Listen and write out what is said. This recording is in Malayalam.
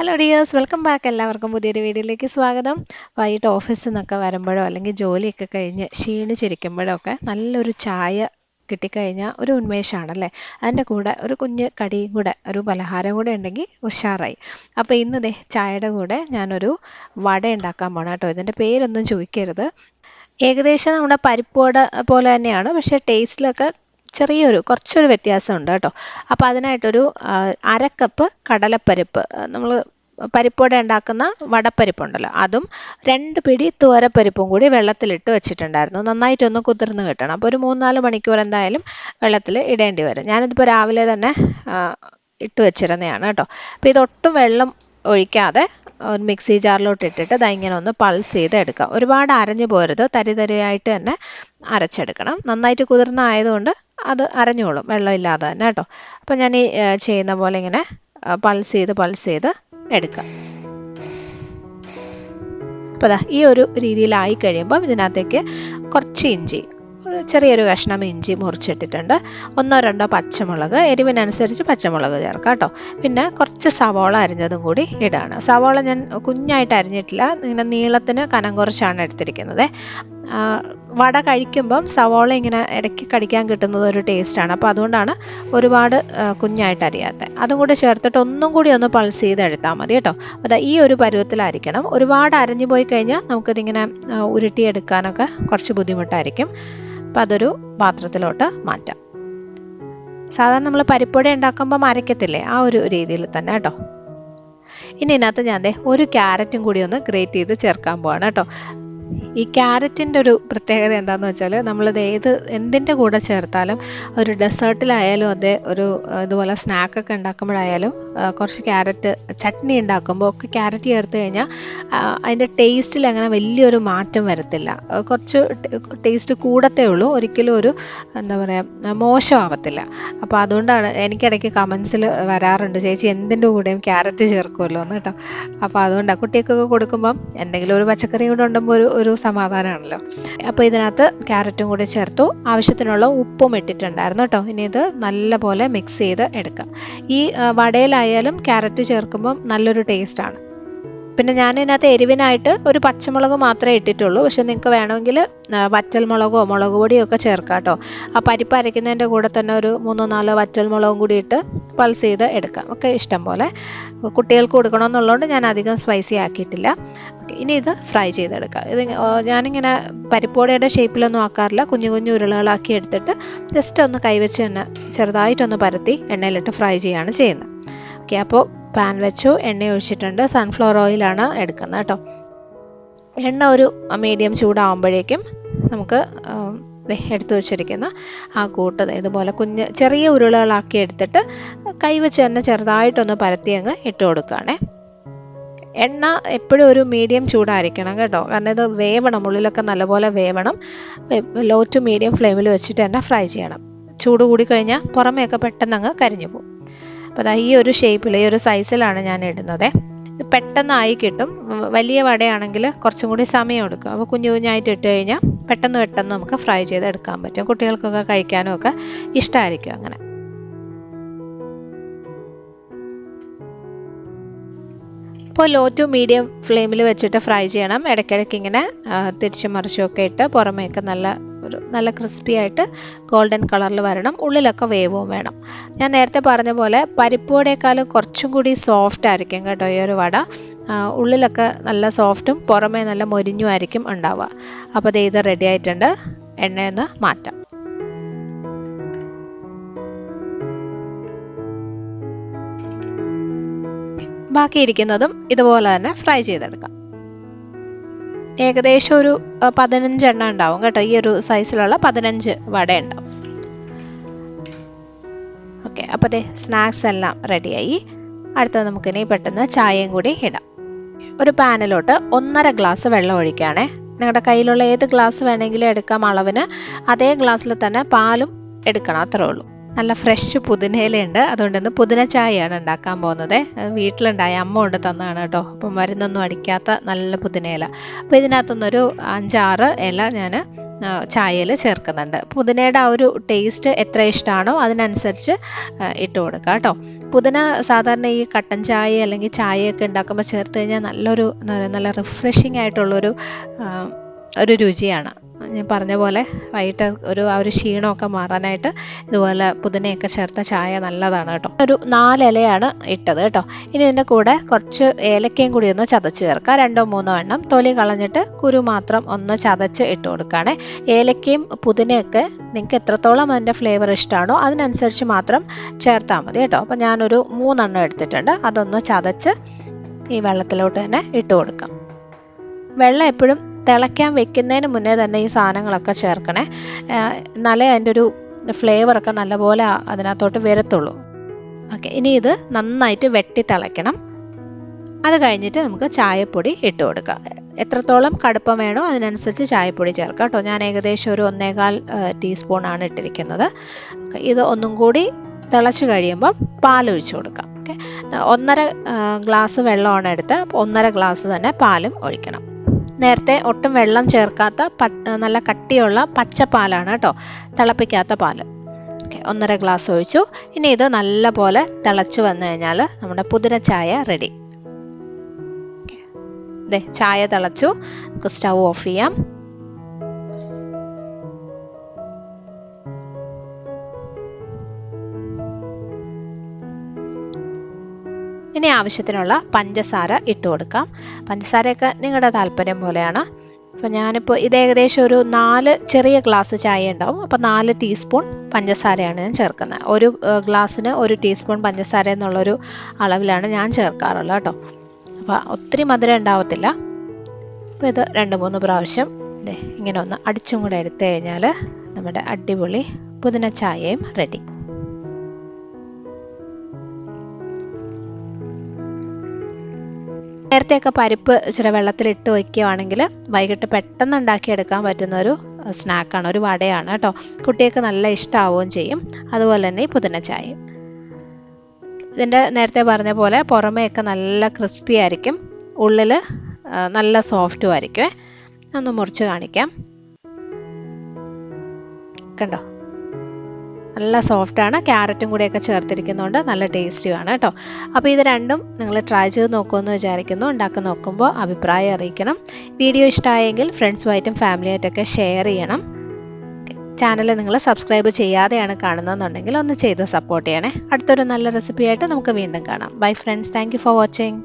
Hello dears, welcome back. എല്ലാവർക്കും പുതിയൊരു വീഡിയോയിലേക്ക് സ്വാഗതം. വൈകിട്ട് ഓഫീസിൽ നിന്നൊക്കെ വരുമ്പോഴോ അല്ലെങ്കിൽ ജോലിയൊക്കെ കഴിഞ്ഞ് ക്ഷീണിച്ചിരിക്കുമ്പോഴോ ഒക്കെ നല്ലൊരു ചായ കിട്ടിക്കഴിഞ്ഞാൽ ഒരു ഉന്മേഷമാണല്ലേ. അതിൻ്റെ കൂടെ ഒരു കുഞ്ഞ് കടിയും കൂടെ, ഒരു പലഹാരം കൂടെ ഉണ്ടെങ്കിൽ ഉഷാറായി. അപ്പോൾ ഇന്ന് ചായയുടെ കൂടെ ഞാനൊരു വട ഉണ്ടാക്കാൻ പോകണം കേട്ടോ. ഇതിൻ്റെ പേരൊന്നും ചോദിക്കരുത്. ഏകദേശം നമ്മുടെ പരിപ്പുവട പോലെ തന്നെയാണ്, പക്ഷേ ടേസ്റ്റിലൊക്കെ കുറച്ചൊരു വ്യത്യാസമുണ്ട് കേട്ടോ. അപ്പോൾ അതിനായിട്ടൊരു അരക്കപ്പ് കടലപ്പരിപ്പ്, നമ്മൾ പരിപ്പോടെ ഉണ്ടാക്കുന്ന വടപ്പരിപ്പുണ്ടല്ലോ, അതും 2 പിടി തുവരപ്പരിപ്പും കൂടി വെള്ളത്തിലിട്ട് വെച്ചിട്ടുണ്ടായിരുന്നു. നന്നായിട്ടൊന്ന് കുതിർന്ന് കിട്ടണം. അപ്പോൾ ഒരു 3-4 മണിക്കൂർ എന്തായാലും വെള്ളത്തിൽ ഇടേണ്ടി വരും. ഞാനിതിപ്പോൾ രാവിലെ തന്നെ ഇട്ട് വെച്ചിരുന്നതാണ് കേട്ടോ. അപ്പോൾ ഇതൊട്ടും വെള്ളം ഒഴിക്കാതെ ഒരു മിക്സി ജാറിലോട്ട് ഇട്ടിട്ട് ഇങ്ങനെ ഒന്ന് പൾസ് ചെയ്ത് എടുക്കാം. ഒരുപാട് അരഞ്ഞു പോരുത്, തരിതരിയായിട്ട് തന്നെ അരച്ചെടുക്കണം. നന്നായിട്ട് കുതിർന്ന ആയതുകൊണ്ട് അത് അരഞ്ഞോളും, വെള്ളമില്ലാതെ തന്നെ കേട്ടോ. അപ്പം ഞാൻ ഈ ചെയ്യുന്ന പോലെ ഇങ്ങനെ പൾസ് ചെയ്ത് എടുക്കാം. അപ്പോൾ ഈ ഒരു രീതിയിലായി കഴിയുമ്പം ഇതിനകത്തേക്ക് കുറച്ച് ഇഞ്ചി, ചെറിയൊരു കഷ്ണം ഇഞ്ചി മുറിച്ചിട്ടിട്ടുണ്ട്. 1-2 പച്ചമുളക്, എരിവിനനുസരിച്ച് പച്ചമുളക് ചേർക്കാം കേട്ടോ. പിന്നെ കുറച്ച് സവോള അരിഞ്ഞതും കൂടി ഇടാണ്. സവോള ഞാൻ കുഞ്ഞായിട്ട് അരിഞ്ഞിട്ടില്ല, ഇങ്ങനെ നീളത്തിന് കനം കുറച്ചാണ് എടുത്തിരിക്കുന്നത്. വട കഴിക്കുമ്പം സവോള ഇങ്ങനെ ഇടയ്ക്ക് കടിക്കാൻ കിട്ടുന്നത് ഒരു ടേസ്റ്റാണ്. അപ്പോൾ അതുകൊണ്ടാണ് ഒരുപാട് കുഞ്ഞായിട്ട് അരിയാത്തത്. അതും കൂടി ചേർത്തിട്ട് ഒന്നും കൂടി ഒന്ന് പൾസ് ചെയ്ത് എടുത്താൽ മതി കേട്ടോ. അത് ഈ ഒരു പരുവത്തിലായിരിക്കണം. ഒരുപാട് അരഞ്ഞു പോയി കഴിഞ്ഞാൽ നമുക്കിതിങ്ങനെ ഉരുട്ടിയെടുക്കാനൊക്കെ കുറച്ച് ബുദ്ധിമുട്ടായിരിക്കും. അപ്പോൾ അതൊരു പാത്രത്തിലോട്ട് മാറ്റാം. സാധാരണ നമ്മൾ പരിപ്പുവട ഉണ്ടാക്കുമ്പം അരയ്ക്കത്തില്ലേ, ആ ഒരു രീതിയിൽ തന്നെ കേട്ടോ. ഇനി ഇതിനകത്ത് ഞാൻ ഒരു ക്യാരറ്റും കൂടി ഒന്ന് ഗ്രേറ്റ് ചെയ്ത് ചേർക്കാൻ പോവാണ് കേട്ടോ. ഈ ക്യാരറ്റിൻ്റെ ഒരു പ്രത്യേകത എന്താണെന്ന് വെച്ചാൽ, നമ്മളിത് എന്തിൻ്റെ കൂടെ ചേർത്താലും, ഒരു ഡെസേർട്ടിലായാലും അതെ, ഒരു ഇതുപോലെ സ്നാക്കൊക്കെ ഉണ്ടാക്കുമ്പോഴായാലും കുറച്ച് ക്യാരറ്റ് ചട്നി ഉണ്ടാക്കുമ്പോൾ ഒക്കെ ക്യാരറ്റ് ചേർത്ത് കഴിഞ്ഞാൽ അതിൻ്റെ ടേസ്റ്റിൽ അങ്ങനെ വലിയൊരു മാറ്റം വരത്തില്ല. കുറച്ച് ടേസ്റ്റ് കൂടത്തേ ഉള്ളൂ, ഒരിക്കലും ഒരു എന്താ പറയുക മോശമാവത്തില്ല. അപ്പോൾ അതുകൊണ്ടാണ് എനിക്കിടയ്ക്ക് കമൻസിൽ വരാറുണ്ട്, ചേച്ചി എന്തിൻ്റെ കൂടെയും ക്യാരറ്റ് ചേർക്കുമല്ലോ എന്ന് കേട്ടോ. അപ്പോൾ അതുകൊണ്ടാണ് കുട്ടികൾക്കൊക്കെ കൊടുക്കുമ്പം എന്തെങ്കിലും ഒരു പച്ചക്കറി കൂടെ ഉണ്ടുമ്പോൾ ഒരു സമാധാനമാണല്ലോ. അപ്പോൾ ഇതിനകത്ത് ക്യാരറ്റും കൂടി ചേർത്തു, ആവശ്യത്തിനുള്ള ഉപ്പും ഇട്ടിട്ടുണ്ടായിരുന്നു കേട്ടോ. ഇനി ഇത് നല്ലപോലെ മിക്സ് ചെയ്ത് എടുക്കാം. ഈ വടയിലായാലും ക്യാരറ്റ് ചേർക്കുമ്പം നല്ലൊരു ടേസ്റ്റാണ്. പിന്നെ ഞാൻ ഇതിനകത്ത് എരിവിനായിട്ട് ഒരു പച്ചമുളക് മാത്രമേ ഇട്ടിട്ടുള്ളൂ. പക്ഷെ നിങ്ങൾക്ക് വേണമെങ്കിൽ വറ്റൽമുളകോ മുളക് പൊടിയോ ഒക്കെ ചേർക്കാം കേട്ടോ. ആ പരിപ്പ് അരയ്ക്കുന്നതിൻ്റെ കൂടെ തന്നെ ഒരു 3-4 വറ്റൽമുളകും കൂടി ഇട്ട് പൾസ് ചെയ്ത് എടുക്കാം. ഒക്കെ ഇഷ്ടം പോലെ. കുട്ടികൾക്ക് കൊടുക്കണമെന്നുള്ളതുകൊണ്ട് ഞാൻ അധികം സ്പൈസി ആക്കിയിട്ടില്ല. ഇനി ഇത് ഫ്രൈ ചെയ്തെടുക്കാം. ഇത് ഞാനിങ്ങനെ പരിപ്പോടയുടെ ഷേപ്പിലൊന്നും ആക്കാറില്ല, കുഞ്ഞു കുഞ്ഞു ഉരുളകളാക്കി എടുത്തിട്ട് ജസ്റ്റ് ഒന്ന് കൈവച്ച് തന്നെ ചെറുതായിട്ടൊന്ന് പരത്തി എണ്ണയിലിട്ട് ഫ്രൈ ചെയ്യുകയാണ് ചെയ്യുന്നത്. ഓക്കെ, അപ്പോൾ പാൻ വെച്ചു, എണ്ണ ഒഴിച്ചിട്ടുണ്ട്. സൺഫ്ലവർ ഓയിലാണ് എടുക്കുന്നത് കേട്ടോ. എണ്ണ ഒരു മീഡിയം ചൂടാവുമ്പോഴേക്കും നമുക്ക് എടുത്തു വെച്ചിരിക്കുന്ന ആ കൂട്ട് ഇതുപോലെ ചെറിയ ഉരുളകളാക്കി എടുത്തിട്ട് കൈവച്ച് തന്നെ ചെറുതായിട്ടൊന്ന് പരത്തി അങ്ങ് ഇട്ട് കൊടുക്കുകയാണേ. എണ്ണ എപ്പോഴും ഒരു മീഡിയം ചൂടായിരിക്കണം കേട്ടോ, കാരണം ഇത് വേവണം, ഉള്ളിലൊക്കെ നല്ലപോലെ വേവണം. ലോ ടു മീഡിയം ഫ്ലെയിമിൽ വെച്ചിട്ട് തന്നെ ഫ്രൈ ചെയ്യണം. ചൂട് കൂടി കഴിഞ്ഞാൽ പുറമേയൊക്കെ പെട്ടെന്ന് അങ്ങ് കരിഞ്ഞു പോകും. അപ്പോൾ ഈ ഒരു ഷേപ്പിൽ, ഈ ഒരു സൈസിലാണ് ഞാൻ ഇടുന്നത്. ഇത് പെട്ടെന്നായി കിട്ടും. വലിയ വടയാണെങ്കിൽ കുറച്ചും കൂടി സമയം എടുക്കും. അപ്പോൾ കുഞ്ഞു കുഞ്ഞായിട്ട് ഇട്ട് കഴിഞ്ഞാൽ പെട്ടെന്ന് നമുക്ക് ഫ്രൈ ചെയ്ത് എടുക്കാൻ പറ്റും. കുട്ടികൾക്കൊക്കെ കഴിക്കാനും ഒക്കെ ഇഷ്ടമായിരിക്കും അങ്ങനെ. അപ്പോൾ ലോ ടു മീഡിയം ഫ്ലെയിമിൽ വെച്ചിട്ട് ഫ്രൈ ചെയ്യണം. ഇടയ്ക്കിടയ്ക്ക് ഇങ്ങനെ തിരിച്ചും മറിച്ചുമൊക്കെ ഇട്ട് പുറമേയൊക്കെ നല്ല ക്രിസ്പി ആയിട്ട് ഗോൾഡൻ കളറിൽ വരണം. ഉള്ളിലൊക്കെ വേവും വേണം. ഞാൻ നേരത്തെ പറഞ്ഞ പോലെ പരിപ്പുവടയേക്കാളും കുറച്ചും കൂടി സോഫ്റ്റ് ആയിരിക്കും കേട്ടോ ഈ ഒരു വട. ഉള്ളിലൊക്കെ നല്ല സോഫ്റ്റും പുറമേ നല്ല മൊരിഞ്ഞും ആയിരിക്കും ഉണ്ടാവുക. അപ്പോൾ ഇത് റെഡി ആയിട്ടുണ്ട്. എണ്ണയൊന്ന് മാറ്റാം. ബാക്കിയിരിക്കുന്നതും ഇതുപോലെ തന്നെ ഫ്രൈ ചെയ്തെടുക്കാം. ഏകദേശം ഒരു 15 എണ്ണ ഉണ്ടാവും കേട്ടോ. ഈ ഒരു സൈസിലുള്ള 15 വട ഉണ്ടാവും. ഓക്കെ, അപ്പോൾ സ്നാക്സ് എല്ലാം റെഡിയായി. അടുത്തത് നമുക്കിനി പെട്ടെന്ന് ചായയും കൂടി ഇടാം. ഒരു പാനിലോട്ട് 1.5 ഗ്ലാസ് വെള്ളം ഒഴിക്കുകയാണേ. നിങ്ങളുടെ കയ്യിലുള്ള ഏത് ഗ്ലാസ് വേണമെങ്കിലും എടുക്കാം അളവിന്. അതേ ഗ്ലാസ്സിൽ തന്നെ പാലും എടുക്കണം, അത്രേ ഉള്ളൂ. നല്ല ഫ്രഷ് പുതിനയിലയുണ്ട്. അതുകൊണ്ട് ഇന്ന് പുതിന ചായയാണ് ഉണ്ടാക്കാൻ പോകുന്നത്. വീട്ടിലുണ്ടായ അമ്മ കൊണ്ട് തന്നതാണ് കേട്ടോ. അപ്പം മരുന്നൊന്നും അടിക്കാത്ത നല്ല പുതിനയില. അപ്പോൾ ഇതിനകത്തുനിന്നൊരു 5-6 ഇല ഞാൻ ചായയിൽ ചേർക്കുന്നുണ്ട്. പുതിനയുടെ ആ ഒരു ടേസ്റ്റ് എത്ര ഇഷ്ടമാണോ അതിനനുസരിച്ച് ഇട്ട് കൊടുക്കുക കേട്ടോ. പുതിന സാധാരണ ഈ കട്ടൻ ചായ അല്ലെങ്കിൽ ചായയൊക്കെ ഉണ്ടാക്കുമ്പോൾ ചേർത്ത് കഴിഞ്ഞാൽ നല്ലൊരു നല്ല റിഫ്രഷിംഗ് ആയിട്ടുള്ളൊരു ഒരു രുചിയാണ്. ഞാൻ പറഞ്ഞ പോലെ വൈകിട്ട് ആ ഒരു ക്ഷീണമൊക്കെ മാറാനായിട്ട് ഇതുപോലെ പുതിനയൊക്കെ ചേർത്ത ചായ നല്ലതാണ് കേട്ടോ. ഒരു 4 ഇലയാണ് ഇട്ടത് കേട്ടോ. ഇനി ഇതിൻ്റെ കൂടെ കുറച്ച് ഏലക്കയും കൂടി ഒന്ന് ചതച്ച് ചേർക്കുക. 2-3 എണ്ണം തൊലി കളഞ്ഞിട്ട് കുരു മാത്രം ഒന്ന് ചതച്ച് ഇട്ട് കൊടുക്കുകയാണെ. ഏലക്കയും പുതിനയൊക്കെ നിങ്ങൾക്ക് എത്രത്തോളം അതിൻ്റെ ഫ്ലേവർ ഇഷ്ടമാണോ അതിനനുസരിച്ച് മാത്രം ചേർത്താൽ മതി കേട്ടോ. അപ്പോൾ ഞാനൊരു 3 എണ്ണം എടുത്തിട്ടുണ്ട്. അതൊന്ന് ചതച്ച് ഈ വെള്ളത്തിലോട്ട് തന്നെ ഇട്ട് കൊടുക്കാം. വെള്ളം എപ്പോഴും തിളയ്ക്കാൻ വെക്കുന്നതിന് മുന്നേ തന്നെ ഈ സാധനങ്ങളൊക്കെ ചേർക്കണേ. എന്നാലേ അതിൻ്റെ ഒരു ഫ്ലേവറൊക്കെ നല്ലപോലെ അതിനകത്തോട്ട് വരത്തുള്ളൂ. ഓക്കെ, ഇനി ഇത് നന്നായിട്ട് വെട്ടി തിളയ്ക്കണം. അത് കഴിഞ്ഞിട്ട് നമുക്ക് ചായപ്പൊടി ഇട്ട് കൊടുക്കാം. എത്രത്തോളം കടുപ്പം വേണോ അതിനനുസരിച്ച് ചായപ്പൊടി ചേർക്കാം കേട്ടോ. ഞാൻ ഏകദേശം ഒരു 1.25 ടീസ്പൂണാണ് ഇട്ടിരിക്കുന്നത്. ഇത് ഒന്നും കൂടി തിളച്ച് കഴിയുമ്പം പാലൊഴിച്ച് കൊടുക്കാം. ഓക്കെ, 1.5 ഗ്ലാസ് വെള്ളമാണ് എടുത്ത് 1.5 ഗ്ലാസ് തന്നെ പാലും ഒഴിക്കണം. നേരത്തെ ഒട്ടും വെള്ളം ചേർക്കാത്ത നല്ല കട്ടിയുള്ള പച്ചപ്പാലാണ് കേട്ടോ, തിളപ്പിക്കാത്ത പാല്. ഓക്കെ, 1.5 ഗ്ലാസ് ഒഴിച്ചു. ഇനി ഇത് നല്ല പോലെ തിളച്ച് വന്നു കഴിഞ്ഞാൽ നമ്മുടെ പുതിന ചായ റെഡി. ദേ ചായ തിളച്ചു, നമുക്ക് സ്റ്റൗ ഓഫ് ചെയ്യാം. ഇനി ആവശ്യത്തിനുള്ള പഞ്ചസാര ഇട്ട് കൊടുക്കാം. പഞ്ചസാരയൊക്കെ നിങ്ങളുടെ താല്പര്യം പോലെയാണ്. അപ്പോൾ ഞാനിപ്പോൾ ഇത് ഏകദേശം ഒരു 4 ചെറിയ ഗ്ലാസ് ചായ ഉണ്ടാവും. അപ്പോൾ 4 ടീസ്പൂൺ പഞ്ചസാരയാണ് ഞാൻ ചേർക്കുന്നത്. ഒരു ഗ്ലാസ്സിന് 1 ടീസ്പൂൺ പഞ്ചസാര എന്നുള്ളൊരു അളവിലാണ് ഞാൻ ചേർക്കാറുള്ളത് കേട്ടോ. അപ്പോൾ ഒത്തിരി മധുരം ഉണ്ടാവത്തില്ല. അപ്പോൾ ഇത് 2-3 പ്രാവശ്യം ഇങ്ങനെ ഒന്ന് അടിച്ചും കൂടെ എടുത്തു കഴിഞ്ഞാൽ നമ്മുടെ അടിപൊളി പുതിന ചായയും റെഡി. നേരത്തെയൊക്കെ പരിപ്പ് ഇച്ചിരി വെള്ളത്തിലിട്ട് വയ്ക്കുകയാണെങ്കിൽ വൈകിട്ട് പെട്ടെന്ന് ഉണ്ടാക്കിയെടുക്കാൻ പറ്റുന്നൊരു സ്നാക്കാണ്, ഒരു വടയാണ് കേട്ടോ. കുട്ടികൾക്ക് നല്ല ഇഷ്ടമാവുകയും ചെയ്യും. അതുപോലെ തന്നെ ഈ പുതിന ചായയും. ഇതിൻ്റെ നേരത്തെ പറഞ്ഞ പോലെ പുറമേയൊക്കെ നല്ല ക്രിസ്പി ആയിരിക്കും, ഉള്ളിൽ നല്ല സോഫ്റ്റും ആയിരിക്കും. ഒന്ന് മുറിച്ച് കാണിക്കാം. കണ്ടോ, നല്ല സോഫ്റ്റാണ്. ക്യാരറ്റും കൂടെയൊക്കെ ചേർത്തിരിക്കുന്നതുകൊണ്ട് നല്ല ടേസ്റ്റിയാണ് കേട്ടോ. അപ്പോൾ ഇത് രണ്ടും നിങ്ങൾ ട്രൈ ചെയ്ത് നോക്കുമെന്ന് വിചാരിക്കുന്നു. ഉണ്ടാക്കി നോക്കുമ്പോൾ അഭിപ്രായം അറിയിക്കണം. വീഡിയോ ഇഷ്ടമായെങ്കിൽ ഫ്രണ്ട്സുമായിട്ടും ഫാമിലിയായിട്ടൊക്കെ ഷെയർ ചെയ്യണം. ചാനൽ നിങ്ങൾ സബ്സ്ക്രൈബ് ചെയ്യാതെയാണ് കാണുന്നതെന്നുണ്ടെങ്കിൽ ഒന്ന് ചെയ്ത് സപ്പോർട്ട് ചെയ്യണേ. അടുത്തൊരു നല്ല റെസിപ്പിയായിട്ട് നമുക്ക് വീണ്ടും കാണാം. Bye friends, thank you for watching.